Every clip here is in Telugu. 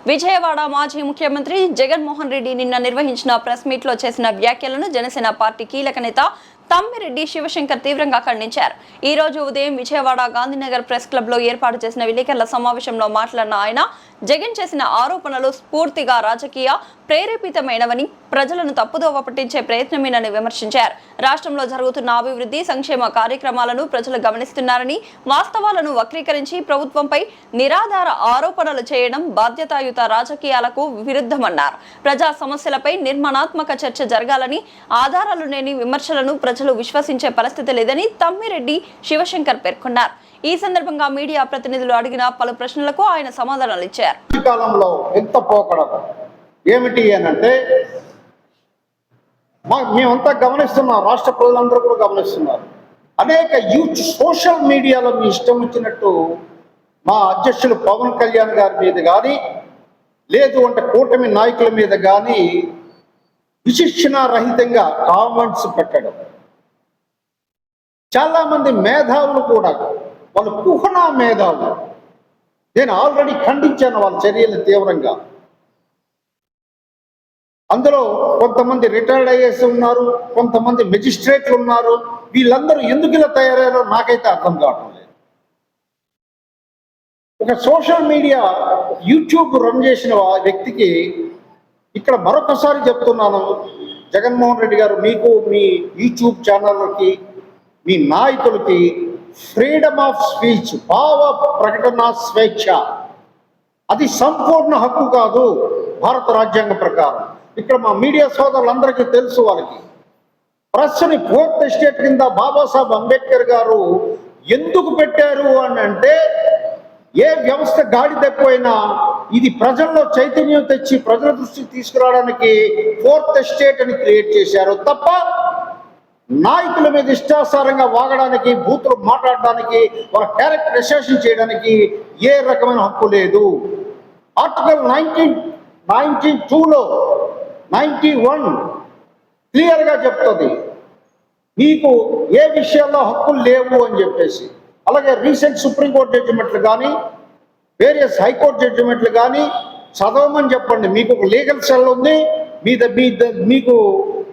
విజయవాడ మాజీ ముఖ్యమంత్రి జగన్మోహన్ రెడ్డి నిన్న నిర్వహించిన ప్రెస్ మీట్ లో చేసిన వ్యాఖ్యలను జనసేన పార్టీ కీలక నేత తమ్మిరెడ్డి శివశంకర్ తీవ్రంగా ఖండించారు. ఈ రోజు ఉదయం విజయవాడ గాంధీనగర్ ప్రెస్ క్లబ్ లో ఏర్పాటు చేసిన విలేకరుల సమావేశంలో మాట్లాడిన ఆయన జగన్ చేసిన ఆరోపణలు పూర్తిగా రాజకీయ ప్రేరేపితమైనవని, ప్రజలను తప్పుదోవ పట్టించే ప్రయత్నమేనని విమర్శించారు. రాష్ట్రంలో జరుగుతున్న అభివృద్ధి సంక్షేమ కార్యక్రమాలను ప్రజలు గమనిస్తున్నారని, వాస్తవాలను వక్రీకరించి ప్రభుత్వంపై నిరాధార ఆరోపణలు చేయడం బాధ్యతాయుత రాజకీయాలకు విరుద్ధమన్నారు. ప్రజా సమస్యలపై నిర్మాణాత్మక చర్చ జరగాలని, ఆధారాలు లేని విమర్శలను ప్రజలు విశ్వసించే పరిస్థితి లేదని తమ్మిరెడ్డి శివశంకర్ పేర్కొన్నారు. ఈ సందర్భంగా మీడియా ప్రతినిధులు అడిగిన పలు ప్రశ్నలకు ఆయన సమాధానాలు ఇచ్చారు. కాలంలో ఎంత పోకడం ఏమిటి అనంటే, మేమంతా గమనిస్తున్నాం, రాష్ట్ర ప్రజలందరూ కూడా గమనిస్తున్నారు. అనేక యూత్ సోషల్ మీడియాలో మీ ఇష్టం వచ్చినట్టు మా అధ్యక్షులు పవన్ కళ్యాణ్ గారి మీద కానీ, లేదు అంటే కూటమి నాయకుల మీద కానీ విశిక్షణారహితంగా కామెంట్స్ పెట్టడం. చాలామంది మేధావులు కూడా, వాళ్ళు కుహనా మేధావులు, నేను ఆల్రెడీ ఖండించాను వాళ్ళ చర్యలు తీవ్రంగా. అందులో కొంతమంది రిటైర్డ్ ఐఏఎస్ ఉన్నారు, కొంతమంది మెజిస్ట్రేట్లు ఉన్నారు. వీళ్ళందరూ ఎందుకు ఇలా తయారయ్యారో నాకైతే అర్థం కావడం లేదు. ఒక సోషల్ మీడియా యూట్యూబ్ రన్ చేసిన వ్యక్తికి ఇక్కడ మరొకసారి చెప్తున్నాను, జగన్మోహన్ రెడ్డి గారు, మీకు మీ యూట్యూబ్ ఛానళ్ళకి, మీ నాయకులకి ఫ్రీడమ్ ఆఫ్ స్పీచ్, భావ ప్రకటన స్వేచ్ఛ, అది సంపూర్ణ హక్కు కాదు భారత రాజ్యాంగం ప్రకారం. ఇక్కడ మా మీడియా సోదరులందరికీ తెలుసు. వాళ్ళకి ప్రెస్ని ఫోర్త్ ఎస్టేట్ కింద బాబాసాహెబ్ అంబేద్కర్ గారు ఎందుకు పెట్టారు అని అంటే, ఏ వ్యవస్థ గాడి తప్పిపోయినా ఇది ప్రజల్లో చైతన్యం తెచ్చి ప్రజల దృష్టికి తీసుకురావడానికి ఫోర్త్ ఎస్టేట్ అని క్రియేట్ చేశారు తప్ప నాయకుల మీద ఇష్టాసారంగా వాగడానికి, బూతులు మాట్లాడడానికి, వాళ్ళ క్యారెక్టర్ అసెషన్ చేయడానికి ఏ రకమైన హక్కు లేదు. ఆర్టికల్ 1992లో 91 క్లియర్గా చెప్తుంది మీకు ఏ విషయాల్లో హక్కులు లేవు అని చెప్పేసి. అలాగే రీసెంట్ సుప్రీంకోర్టు జడ్జిమెంట్లు కానీ, వేరియస్ హైకోర్టు జడ్జిమెంట్లు కానీ చదవమని చెప్పండి. మీకు ఒక లీగల్ సెల్ ఉంది, మీకు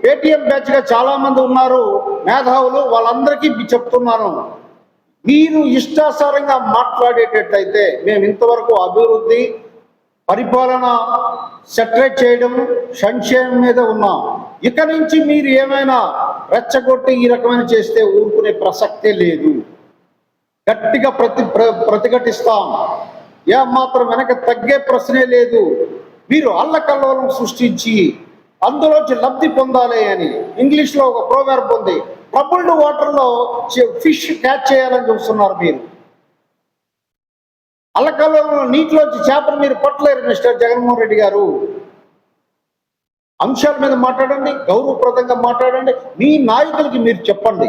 పేటీఎం బ్యాచ్గా చాలామంది ఉన్నారు మేధావులు, వాళ్ళందరికీ చెప్తున్నాను, మీరు ఇష్టాసారంగా మాట్లాడేటట్టయితే మేము ఇంతవరకు అభివృద్ధి, పరిపాలన సెటరేట్ చేయడం, సంక్షేమం మీద ఉన్నాం. ఇక నుంచి మీరు ఏమైనా రెచ్చగొట్టి ఈ రకమైన చేస్తే ఊరుకునే ప్రసక్తే లేదు. గట్టిగా ప్రతిఘటిస్తాం. ఏమాత్రం వెనక తగ్గే ప్రశ్నే లేదు. మీరు అల్లకల్లోలం సృష్టించి అందులోంచి లబ్ధి పొందాలి అని ఇంగ్లీష్లో ఒక ప్రోవర్బ్ ఉంది, ట్రబుల్డ్ వాటర్లో ఫిష్ క్యాచ్ చేయాలని చూస్తున్నారు. మీరు అల్లకల్లోలంలో నీటిలోంచి చేపలు మీరు పట్టలేరు మిస్టర్ జగన్మోహన్ రెడ్డి గారు. అంశాల మీద మాట్లాడండి, గౌరవప్రదంగా మాట్లాడండి. మీ నాయకులకి మీరు చెప్పండి,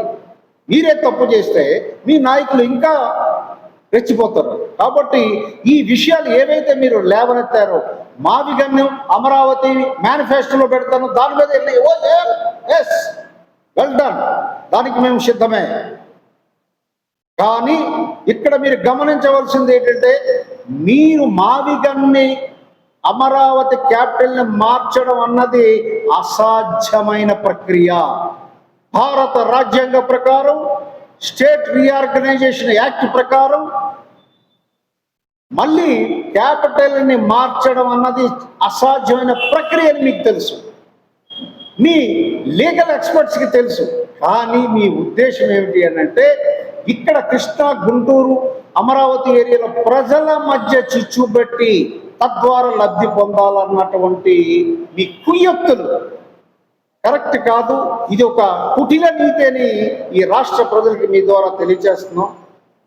మీరే తప్పు చేస్తే మీ నాయకులు ఇంకా రెచ్చిపోతారు. కాబట్టి ఈ విషయాలు ఏవైతే మీరు లేవనెత్తారో, మావిగన్యం అమరావతి మేనిఫెస్టోలో పెడతాను, దాని మీద వెల్ డన్, దానికి మేము సిద్ధమే. కానీ ఇక్కడ మీరు గమనించవలసింది ఏంటంటే, మీరు మావిగన్ని అమరావతి క్యాపిటల్ని మార్చడం అన్నది అసాధ్యమైన ప్రక్రియ. భారత రాజ్యాంగ ప్రకారం, స్టేట్ రీఆర్గనైజేషన్ యాక్ట్ ప్రకారం మళ్ళీ క్యాపిటల్ని మార్చడం అన్నది అసాధ్యమైన ప్రక్రియ అని మీకు తెలుసు, మీ లీగల్ ఎక్స్పర్ట్స్కి తెలుసు. కానీ మీ ఉద్దేశం ఏమిటి అని అంటే, ఇక్కడ కృష్ణా, గుంటూరు, అమరావతి ఏరియాలో ప్రజల మధ్య చిచ్చుబెట్టి తద్వారా లబ్ధి పొందాలన్నటువంటి మీ కుయ్యొత్తులు కరెక్ట్ కాదు. ఇది ఒక కుటిల నీతి అని ఈ రాష్ట్ర ప్రజలకి మీ ద్వారా తెలియజేస్తున్నాం.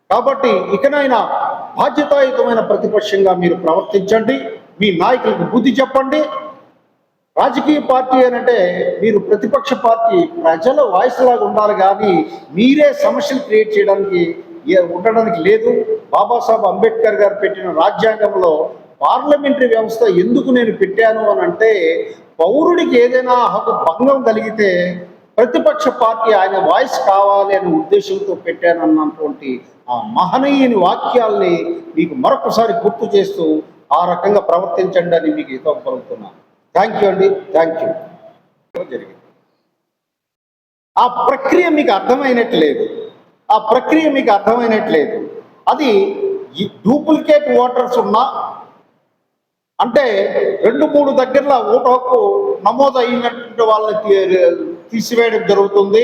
కాబట్టి ఇకనైనా బాధ్యతాయుతమైన ప్రతిపక్షంగా మీరు ప్రవర్తించండి, మీ నాయకులకు బుద్ధి చెప్పండి. రాజకీయ పార్టీ అనంటే మీరు ప్రతిపక్ష పార్టీ, ప్రజల వాయిస్ లాగా ఉండాలి, కానీ మీరే సమస్యలు క్రియేట్ చేయడానికి ఉండడానికి లేదు. బాబాసాహెబ్ అంబేద్కర్ గారు పెట్టిన రాజ్యాంగంలో పార్లమెంటరీ వ్యవస్థ ఎందుకు నేను పెట్టాను అని అంటే, పౌరుడికి ఏదైనా హక్కు భంగం కలిగితే ప్రతిపక్ష పార్టీ ఆయన వాయిస్ కావాలి అనే ఉద్దేశంతో పెట్టానన్నటువంటి ఆ మహనీయుని వాక్యాల్ని మీకు మరొకసారి గుర్తు చేస్తూ ఆ రకంగా ప్రవర్తించండి అని మీకు హితం పలుకుతున్నాను. థ్యాంక్ యూ అండి, థ్యాంక్ యూ. జరిగింది ఆ ప్రక్రియ మీకు అర్థమైనట్లేదు, ఆ ప్రక్రియ మీకు అర్థమైనట్లేదు. అది డూప్లికేట్ ఓటర్స్ ఉన్నా అంటే 2-3 దగ్గరలో ఓటు హక్కు నమోదు అయినటువంటి వాళ్ళని తీసివేయడం జరుగుతుంది,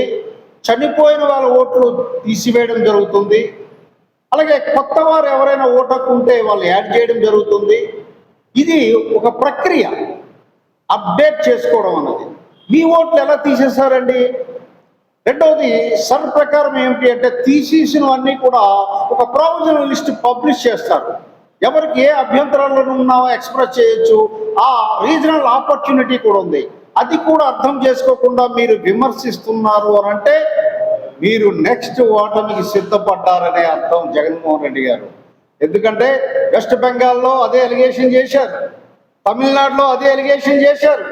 చనిపోయిన వాళ్ళ ఓట్లు తీసివేయడం జరుగుతుంది, అలాగే కొత్త వారు ఎవరైనా ఓటు హక్కు ఉంటే వాళ్ళు యాడ్ చేయడం జరుగుతుంది. ఇది ఒక ప్రక్రియ, అప్డేట్ చేసుకోవడం అన్నది. మీ ఓట్లు ఎలా తీసేశారండి? రెండవది సర్ ప్రకారం ఏమిటి అంటే తీసేసినవన్నీ కూడా ఒక ప్రొవిజనల్ లిస్ట్ పబ్లిష్ చేస్తారు. ఎవరికి ఏ అభ్యంతరాలు ఉన్నావో ఎక్స్ప్రెస్ చేయొచ్చు. ఆ రీజనల్ ఆపర్చునిటీ కూడా ఉంది. అది కూడా అర్థం చేసుకోకుండా మీరు విమర్శిస్తున్నారు అని అంటే మీరు నెక్స్ట్ ఓటమికి సిద్ధపడ్డారనే అర్థం జగన్మోహన్ రెడ్డి గారు. ఎందుకంటే వెస్ట్ బెంగాల్లో అదే ఎలిగేషన్ చేశారు, తమిళనాడులో అదే ఎలిగేషన్ చేశారు.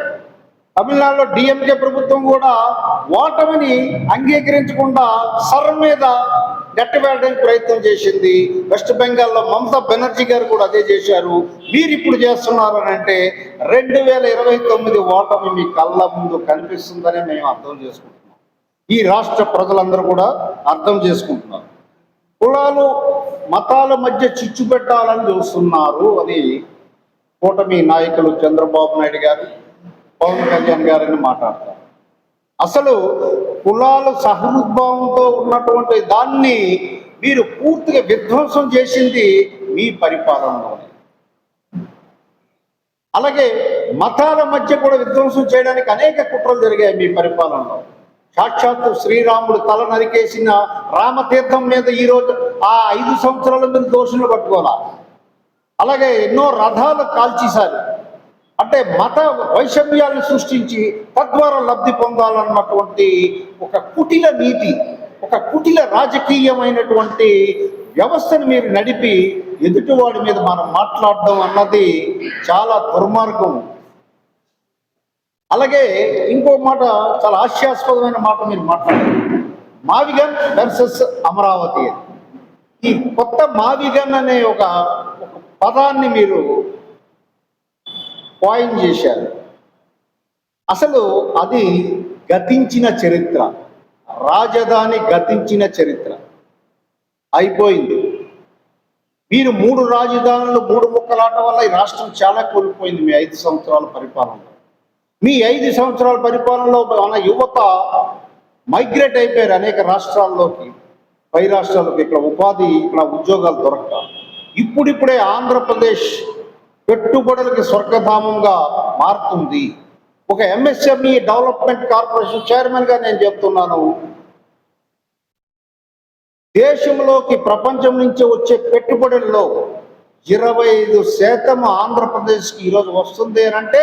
తమిళనాడులో డిఎంకే ప్రభుత్వం కూడా ఓటమిని అంగీకరించకుండా సర్ మీద నెట్టవేయడానికి ప్రయత్నం చేసింది. వెస్ట్ బెంగాల్లో మమతా బెనర్జీ గారు కూడా అదే చేశారు. మీరు ఇప్పుడు చేస్తున్నారు అని అంటే 2029 ఓటమి మీ కళ్ళ ముందు కనిపిస్తుందని మేము అర్థం చేసుకుంటున్నాం. ఈ రాష్ట్ర ప్రజలందరూ కూడా అర్థం చేసుకుంటున్నారు. కులాలు మతాల మధ్య చిచ్చు పెట్టాలని చూస్తున్నారు అని కూటమి నాయకులు చంద్రబాబు నాయుడు గారు, పవన్ కళ్యాణ్ గారని మాట్లాడతారు. అసలు కులాలు సహృద్భావంతో ఉన్నటువంటి దాన్ని మీరు పూర్తిగా విధ్వంసం చేసింది మీ పరిపాలనలోనే. అలాగే మతాల మధ్య కూడా విధ్వంసం చేయడానికి అనేక కుట్రలు జరిగాయి మీ పరిపాలనలో. సాక్షాత్తు శ్రీరాముడు తల నరికేసిన రామతీర్థం మీద ఈరోజు ఆ 5 సంవత్సరాల మీద దోషులు పట్టుకోవాలా. అలాగే ఎన్నో రథాలు కాల్చేశారు. అంటే మత వైషమ్యాలను సృష్టించి తద్వారా లబ్ధి పొందాలన్నటువంటి ఒక కుటిల నీతి, ఒక కుటిల రాజకీయమైనటువంటి వ్యవస్థను మీరు నడిపి ఎదుటివాడి మీద మనం మాట్లాడడం అన్నది చాలా దుర్మార్గం. అలాగే ఇంకో మాట, చాలా హాస్యాస్పదమైన మాట మీరు మాట్లాడారు, మావిగన్ వర్సెస్ అమరావతి. ఈ కొత్త మావిగన్ అనే ఒక పదాన్ని మీరు కాయిన్ చేశారు. అసలు అది గతించిన చరిత్ర, రాజధాని గతించిన చరిత్ర అయిపోయింది. మీరు 3 రాజధానులు 3 ముక్కలాట వల్ల ఈ రాష్ట్రం చాలా కోల్పోయింది మీ 5 సంవత్సరాల పరిపాలనలో. మీ 5 సంవత్సరాల పరిపాలనలో మన యువత మైగ్రేట్ అయిపోయారు అనేక రాష్ట్రాల్లోకి, పై రాష్ట్రాల్లోకి. ఇక్కడ ఉపాధి, ఇక్కడ ఉద్యోగాలు దొరక్క ఇప్పుడిప్పుడే ఆంధ్రప్రదేశ్ పెట్టుబడులకి స్వర్గధామంగా మారుతుంది. ఒక ఎంఎస్ఎంఈ డెవలప్మెంట్ కార్పొరేషన్ చైర్మన్గా నేను చెప్తున్నాను, దేశంలోకి ప్రపంచం నుంచి వచ్చే పెట్టుబడుల్లో 25% ఆంధ్రప్రదేశ్కి ఈరోజు వస్తుంది అని అంటే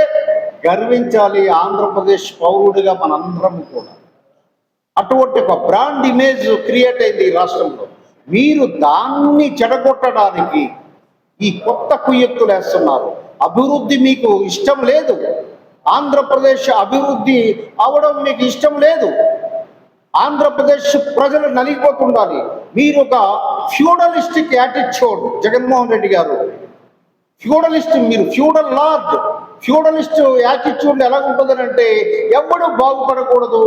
గర్వించాలి ఆంధ్రప్రదేశ్ పౌరుడిగా మనందరం కూడా. అటువంటి ఒక బ్రాండ్ ఇమేజ్ క్రియేట్ అయింది ఈ రాష్ట్రంలో. మీరు దాన్ని చెడగొట్టడానికి ఈ కొత్త కుయ్యెత్తులు వేస్తున్నారు. అభివృద్ధి మీకు ఇష్టం లేదు, ఆంధ్రప్రదేశ్ అభివృద్ధి అవడం మీకు ఇష్టం లేదు, ఆంధ్రప్రదేశ్ ప్రజలు నలిగిపోతుండాలి. మీరు ఒక ఫ్యూడలిస్టిక్ యాటిట్యూడ్ జగన్మోహన్ రెడ్డి గారు, ఫ్యూడలిస్ట్, మీరు ఫ్యూడల్ లార్డ్. ఫ్యూడలిస్ట్ యాటిట్యూడ్ ఎలా ఉంటుందని అంటే ఎవడు బాగుపడకూడదు,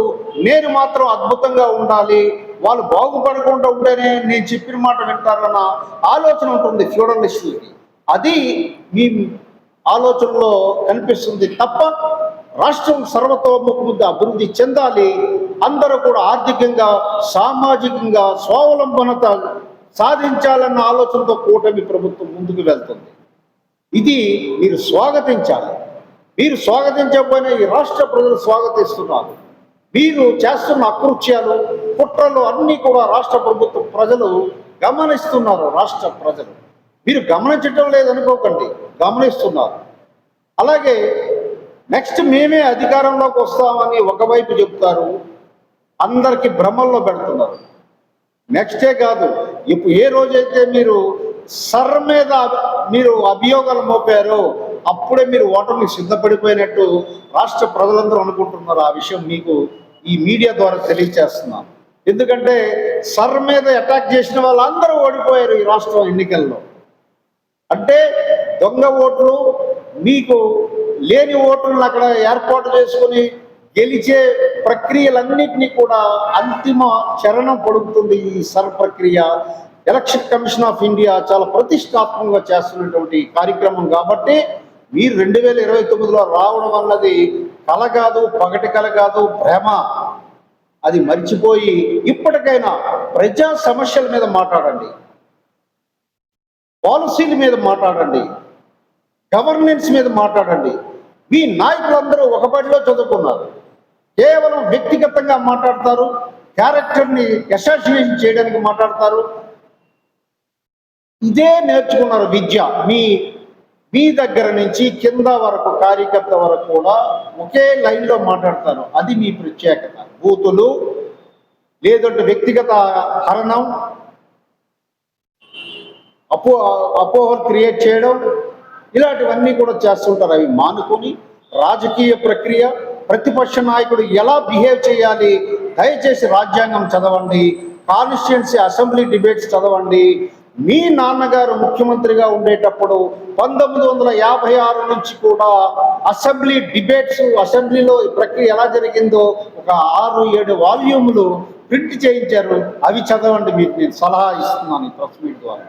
నేను మాత్రం అద్భుతంగా ఉండాలి, వాళ్ళు బాగుపడకుండా ఉంటేనే నేను చెప్పిన మాట వింటారన్న ఆలోచన ఉంటుంది ఫ్యూడలిస్టులకి. అది మీ ఆలోచనలో కనిపిస్తుంది తప్ప రాష్ట్రం సర్వతోముఖంగా అభివృద్ధి చెందాలి, అందరూ కూడా ఆర్థికంగా సామాజికంగా స్వావలంబనత సాధించాలన్న ఆలోచనతో కూటమి ప్రభుత్వం ముందుకు వెళ్తుంది. ఇది మీరు స్వాగతించాలి. మీరు స్వాగతించకపోయినా ఈ రాష్ట్ర ప్రజలు స్వాగతిస్తున్నారు. మీరు చేస్తున్న అకృత్యాలు, కుట్రలు అన్నీ కూడా రాష్ట్ర ప్రభుత్వ ప్రజలు గమనిస్తున్నారు. రాష్ట్ర ప్రజలు మీరు గమనించటం లేదనుకోకండి, గమనిస్తున్నారు. అలాగే నెక్స్ట్ మేమే అధికారంలోకి వస్తామని ఒకవైపు చెప్తారు, అందరికీ భ్రమల్లో పెడుతున్నారు. నెక్స్టే కాదు, ఇప్పుడు ఏ రోజైతే మీరు సర్ మీద మీరు అభియోగాలు మోపారో అప్పుడే మీరు ఓటమికి సిద్ధపడిపోయినట్టు రాష్ట్ర ప్రజలందరూ అనుకుంటున్నారు. ఆ విషయం మీకు ఈ మీడియా ద్వారా తెలియజేస్తున్నాను. ఎందుకంటే సర్ మీద అటాక్ చేసిన వాళ్ళందరూ ఓడిపోయారు ఈ రాష్ట్రం ఎన్నికల్లో. అంటే దొంగ ఓట్లు, మీకు లేని ఓట్లను అక్కడ ఏర్పాటు చేసుకుని గెలిచే ప్రక్రియలన్నింటినీ కూడా అంతిమ చరణం పడుతుంది ఈ సర్ ప్రక్రియ. ఎలక్షన్ కమిషన్ ఆఫ్ ఇండియా చాలా ప్రతిష్టాత్మకంగా చేస్తున్నటువంటి కార్యక్రమం కాబట్టి మీరు 2029లో రావడం అన్నది కల కాదు, పగటి కల కాదు, భ్రమ. అది మర్చిపోయి ఇప్పటికైనా ప్రజా సమస్యల మీద మాట్లాడండి, పాలసీల మీద మాట్లాడండి, గవర్నెన్స్ మీద మాట్లాడండి. మీ నాయకులందరూ ఒక బడిలో చదువుకున్నారు, కేవలం వ్యక్తిగతంగా మాట్లాడతారు, క్యారెక్టర్ని అసాసినేషన్ చేయడానికి మాట్లాడతారు. ఇదే నేర్చుకున్నారు విద్య. మీ దగ్గర నుంచి కింద వరకు, కార్యకర్త వరకు కూడా ఒకే లైన్లో మాట్లాడతారు. అది మీ ప్రత్యేకత. బూతులు, లేదంటే వ్యక్తిగత హరణం, అపోహలు క్రియేట్ చేయడం, ఇలాంటివన్నీ కూడా చేస్తుంటారు. అవి మానుకొని రాజకీయ ప్రక్రియ, ప్రతిపక్ష నాయకుడు ఎలా బిహేవ్ చేయాలి, దయచేసి రాజ్యాంగం చదవండి, కాన్స్టిట్యుయెన్సీ అసెంబ్లీ డిబేట్స్ చదవండి. మీ నాన్నగారు ముఖ్యమంత్రిగా ఉండేటప్పుడు 1956 నుంచి కూడా అసెంబ్లీ డిబేట్స్, అసెంబ్లీలో ప్రక్రియ ఎలా జరిగిందో ఒక 6-7 వాల్యూములు ప్రింట్ చేయించారు. అవి చదవండి. మీకు నేను సలహా ఇస్తున్నాను ఈ ప్రెస్ మీట్ ద్వారా.